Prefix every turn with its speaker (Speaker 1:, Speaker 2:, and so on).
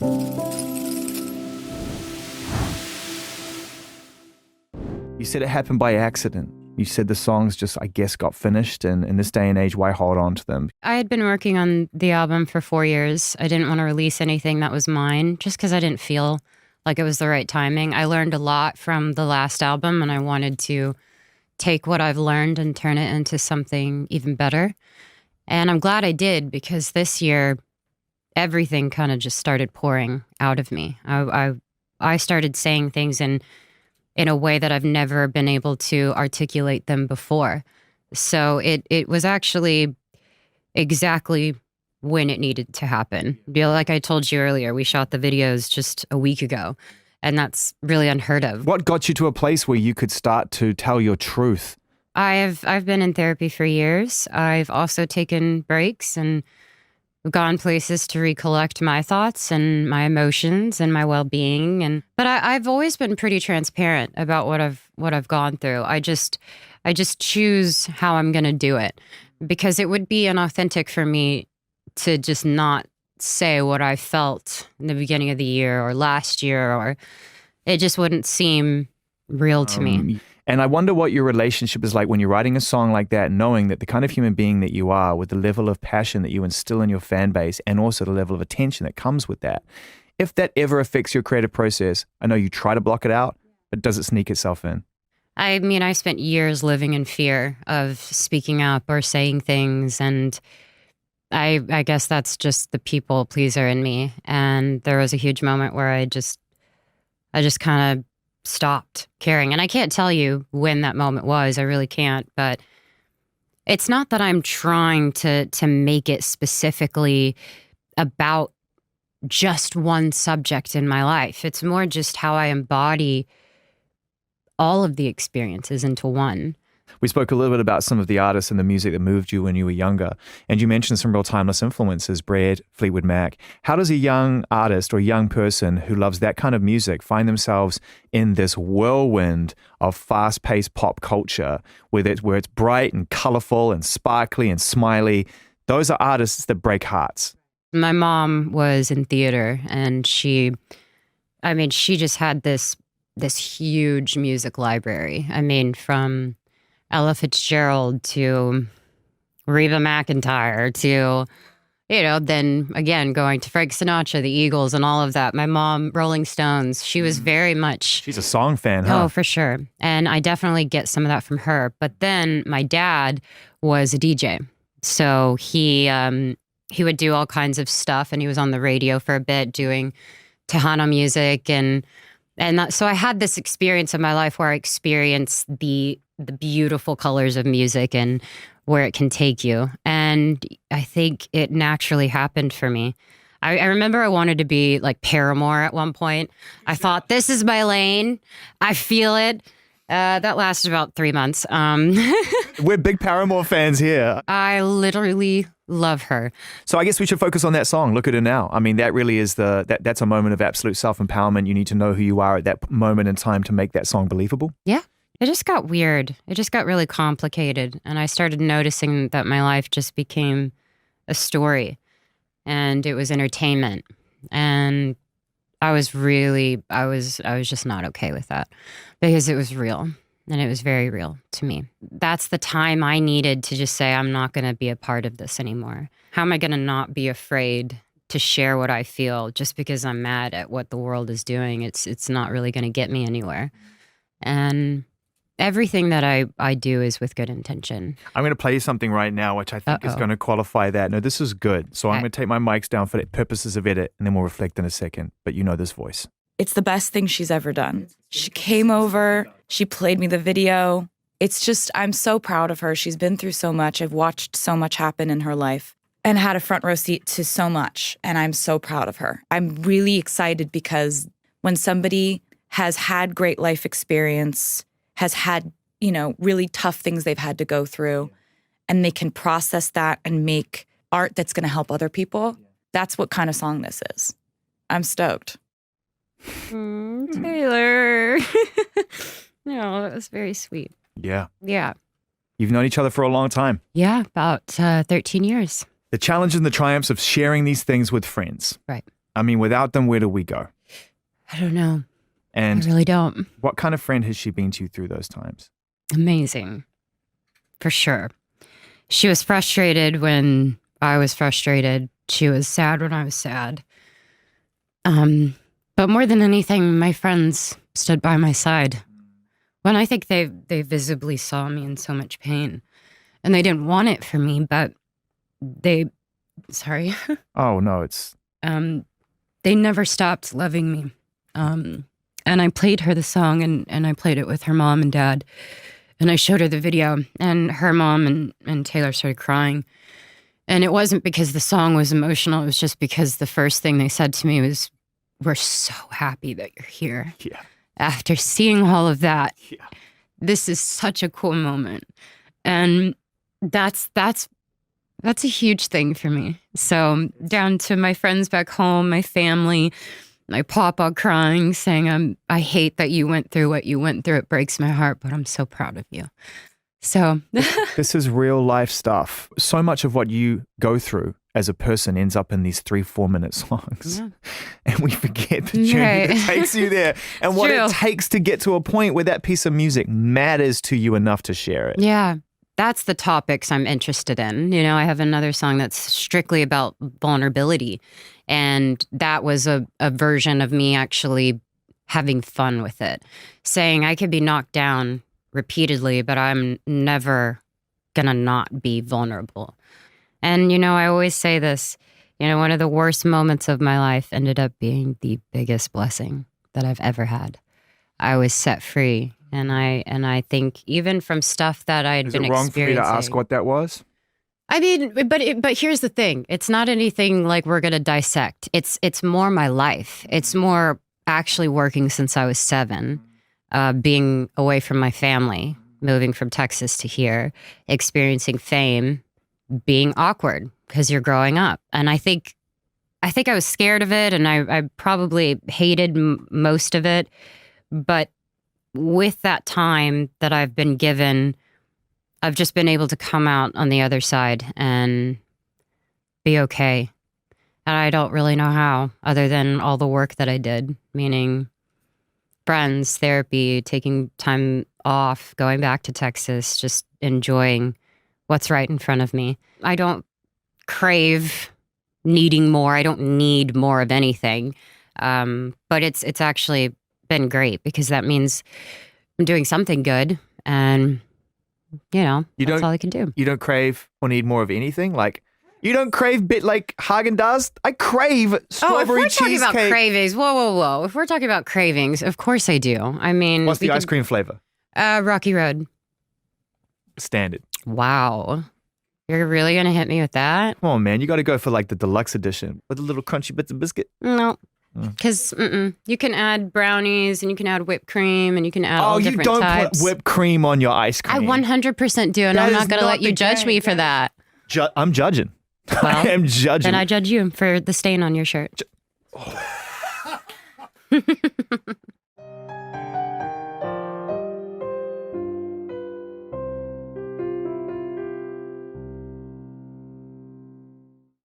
Speaker 1: You said it happened by accident. You said the songs just, I guess, got finished, and in this day and age, why hold on to them?
Speaker 2: I had been working on the album for 4 years. I didn't want to release anything that was mine just because I didn't feel like it was the right timing. I learned a lot from the last album, and I wanted to take what I've learned and turn it into something even better. And I'm glad I did, because this year, everything kind of just started pouring out of me. I started saying things in a way that I've never been able to articulate them before. So it was actually exactly when it needed to happen. Like I told you earlier, we shot the videos just a week ago, and that's really unheard of.
Speaker 1: What got you to a place where you could start to tell your truth?
Speaker 2: I've been in therapy for years. I've also taken breaks and gone places to recollect my thoughts and my emotions and my well-being. But I've always been pretty transparent about what I've gone through. I just choose how I'm going to do it, because it would be inauthentic for me to just not say what I felt in the beginning of the year or last year, or it just wouldn't seem real to me.
Speaker 1: And I wonder what your relationship is like when you're writing a song like that, knowing that the kind of human being that you are, with the level of passion that you instill in your fan base, and also the level of attention that comes with that. If that ever affects your creative process, I know you try to block it out, but does it sneak itself in?
Speaker 2: I mean, I spent years living in fear of speaking up or saying things, and I guess that's just the people pleaser in me. And there was a huge moment where I just kind of stopped caring. And I can't tell you when that moment was. I really can't. But it's not that I'm trying to make it specifically about just one subject in my life. It's more just how I embody all of the experiences into one.
Speaker 1: We spoke a little bit about some of the artists and the music that moved you when you were younger. And you mentioned some real timeless influences, Brad, Fleetwood Mac. How does a young artist or young person who loves that kind of music find themselves in this whirlwind of fast-paced pop culture where it's bright and colorful and sparkly and smiley? Those are artists that break hearts.
Speaker 2: My mom was in theater, and she just had this huge music library. I mean, from Ella Fitzgerald to Reba McEntire to, then again, going to Frank Sinatra, the Eagles, and all of that. My mom, Rolling Stones, she was very much...
Speaker 1: She's a song fan, huh?
Speaker 2: Oh, for sure. And I definitely get some of that from her. But then my dad was a DJ. So he would do all kinds of stuff, and he was on the radio for a bit doing Tejano music. So I had this experience in my life where I experienced the beautiful colors of music and where it can take you. And I think it naturally happened for me. I remember I wanted to be like Paramore at one point. I thought, this is my lane. I feel it. That lasted about 3 months.
Speaker 1: We're big Paramore fans here.
Speaker 2: I literally love her.
Speaker 1: So I guess we should focus on that song, Look at Her Now. I mean, that really is that's a moment of absolute self-empowerment. You need to know who you are at that moment in time to make that song believable.
Speaker 2: Yeah. It just got weird. It just got really complicated. And I started noticing that my life just became a story, and it was entertainment. And I was just not okay with that, because it was real, and it was very real to me. That's the time I needed to just say, I'm not going to be a part of this anymore. How am I going to not be afraid to share what I feel just because I'm mad at what the world is doing? It's not really going to get me anywhere. And everything that I do is with good intention.
Speaker 1: I'm going to play you something right now, which I think is going to qualify that. No, this is good. So I'm going to take my mics down for the purposes of edit, and then we'll reflect in a second. But you know this voice.
Speaker 3: It's the best thing she's ever done. She came over, she played me the video. It's just, I'm so proud of her. She's been through so much. I've watched so much happen in her life and had a front row seat to so much. And I'm so proud of her. I'm really excited because when somebody has had great life experience, has had, really tough things they've had to go through, and they can process that and make art that's going to help other people, that's what kind of song this is. I'm stoked.
Speaker 2: Taylor. No, that was very sweet.
Speaker 1: Yeah.
Speaker 2: Yeah.
Speaker 1: You've known each other for a long time.
Speaker 2: Yeah, about 13 years.
Speaker 1: The challenges and the triumphs of sharing these things with friends.
Speaker 2: Right.
Speaker 1: I mean, without them, where do we go?
Speaker 2: I don't know.
Speaker 1: And
Speaker 2: I really don't.
Speaker 1: what kind of friend has she been to you through those times?
Speaker 2: Amazing. For sure. She was frustrated when I was frustrated. She was sad when I was sad. But more than anything, my friends stood by my side. When I think they visibly saw me in so much pain. And they didn't want it for me, but sorry.
Speaker 1: Oh, no, it's...
Speaker 2: They never stopped loving me. And I played her the song, and I played it with her mom and dad. And I showed her the video, and her mom and Taylor started crying. And it wasn't because the song was emotional. It was just because the first thing they said to me was, "We're so happy that you're here."
Speaker 1: Yeah.
Speaker 2: After seeing all of that,
Speaker 1: Yeah.
Speaker 2: this is such a cool moment. And that's a huge thing for me. So down to my friends back home, my family, my papa crying, saying, I hate that you went through what you went through. It breaks my heart, but I'm so proud of you. So
Speaker 1: this is real life stuff. So much of what you go through as a person ends up in these 3-4 minute songs. Yeah. And we forget the journey that takes you there and what it takes to get to a point where that piece of music matters to you enough to share it.
Speaker 2: Yeah. That's the topics I'm interested in. You know, I have another song that's strictly about vulnerability. And that was a version of me actually having fun with it. Saying I could be knocked down repeatedly, but I'm never gonna not be vulnerable. And, you know, I always say this, you know, one of the worst moments of my life ended up being the biggest blessing that I've ever had. I was set free. And I think even from stuff that I had been experiencing. Is it wrong for me to
Speaker 1: ask what that was?
Speaker 2: I mean, but here's the thing. It's not anything like we're going to dissect. It's more my life. It's more actually working since I was 7, being away from my family, moving from Texas to here, experiencing fame, being awkward because you're growing up. And I think I was scared of it, and I probably hated most of it. But with that time that I've been given, I've just been able to come out on the other side and be okay. And I don't really know how, other than all the work that I did, meaning friends, therapy, taking time off, going back to Texas, just enjoying what's right in front of me. I don't crave needing more. I don't need more of anything. But it's actually been great because that means I'm doing something good, and you know, that's all I can do.
Speaker 1: You don't crave or need more of anything? Like, you don't crave bit like Haagen-Dazs? I crave strawberry cheesecake.
Speaker 2: If we're talking about cravings, whoa. If we're talking about cravings, of course I do. I mean,
Speaker 1: what's the ice cream flavor?
Speaker 2: Rocky Road.
Speaker 1: Standard.
Speaker 2: Wow. You're really going to hit me with that?
Speaker 1: Come on, man. You got to go for like the deluxe edition with a little crunchy bits of biscuit.
Speaker 2: No. Because you can add brownies, and you can add whipped cream, and you can add all different types. Oh, you don't put
Speaker 1: whipped cream on your ice cream.
Speaker 2: I 100% do, and I'm not going to let you judge me for that.
Speaker 1: I'm judging. Well, I am judging.
Speaker 2: Then I judge you for the stain on your shirt.